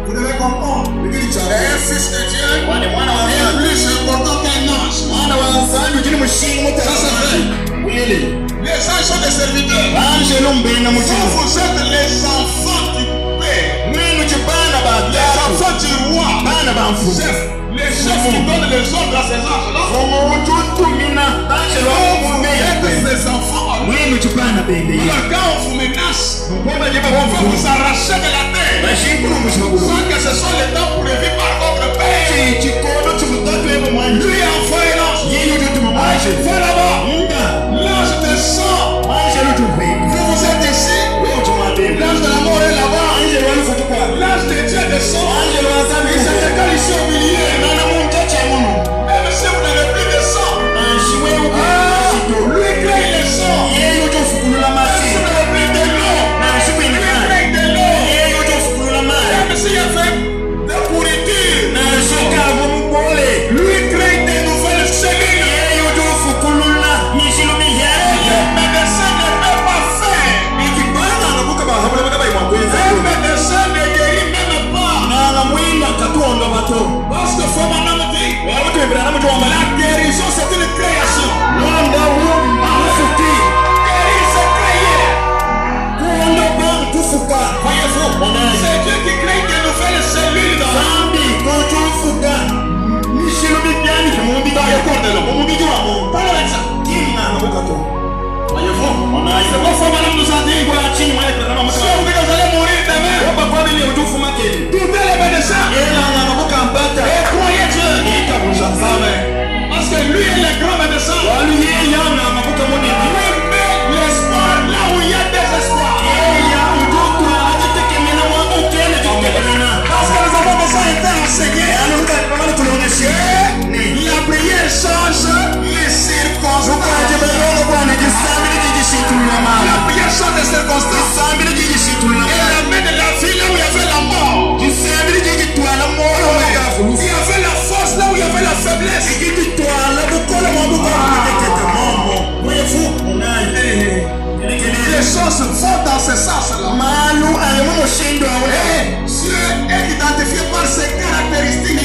Vous devez comprendre. Un fils de Dieu est plus important qu'un ange. Ça c'est vrai. Les anges sont des serviteurs. Vous êtes les enfants du Père. Les enfants du roi. Les chefs qui donnent les ordres à ces anges-là. Vous êtes ses enfants. Alors quand on vous menace, on va vous arracher de la terre. Sans que ce soit le temps pour vivre par votre Père. Lui a envoyé l'ange. Va là-bas. L'ange descend. Vous êtes ici. L'ange de la mort est là-bas. L'ange de Dieu descend. Il se décale ici au milieu. Même si vous n'avez plus de sang, lui crée le sang. Si vous n'avez plus de l'eau, lui crée de l'eau. Même s'il y avait de pourriture, lui crée de nouvelles cellules. Le médecin ne peut pas faire. Un médecin ne guérit même pas. Parce que faut maintenant dire, la guérison c'est une création. Guérir c'est créer. Voyez-vous, c'est Dieu qui crée de nouvelles cellules dans l'âme. Parlez avec ça. Voyez-vous, c'est pourquoi madame nous a dit, si on dit que vous allez mourir demain, tout les médecins et croyez Dieu. Parce que lui est le grand médecin. Lui met l'espoir là où il y a désespoir. Parce que nous avons déjà été enseignés. La prière change les circonstances. La prière change les circonstances. Elle amène la vie là où il y avait la mort. Il y avait la force là où il y avait la faiblesse. Voyez-vous, les choses vont dans ce sens-là. Dieu est identifié par ses caractéristiques.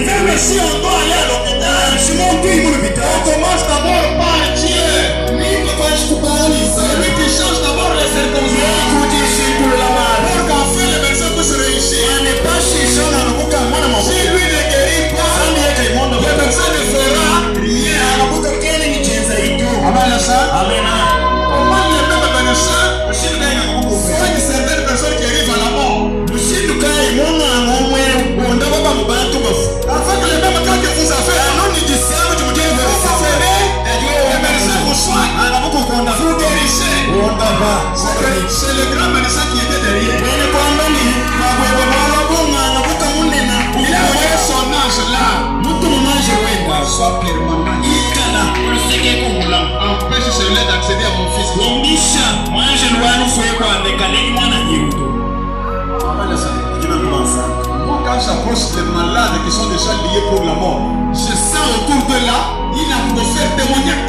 Même si on doit aller à l'hôpital, on commence d'abord par Dieu. C'est lui qui change d'abord les circonstances. Pour qu'en fait le médecin puisse réussir. Si lui ne guérit pas, le médecin ne fera rien. Amen. Comment les mêmes médecins soignent certaines personnes qui arrivent à la mort. Afin que les mêmes cas que vous avez, vous ferez, les médecins vous soignent, vous guérissez. C'est le grand médecin qui était derrière. Il a envoyé son ange là. Sois permanent. Empêche celui-là d'accéder à mon fils. Moi, quand j'approche les malades qui sont déjà liés pour la mort, je sens autour de là une atmosphère démoniaque.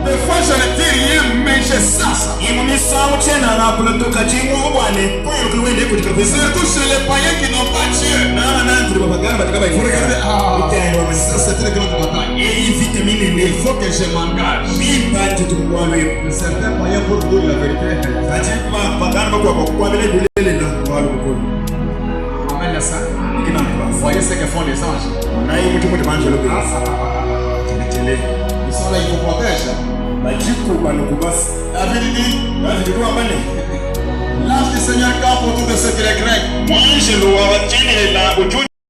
Des fois je ne dis rien, mais je sens ça. Surtout chez les païens qui n'ont pas Dieu. Vous regardez, ça c'est une grande bataille. Il faut que je m'engage. Certains païens pour dire la vérité. Amen, ça. Voyez ce que font les anges. Ils sont là, ils vous protègent. La Bible dit, l'ange du Seigneur campe autour de ceux qui les craignent.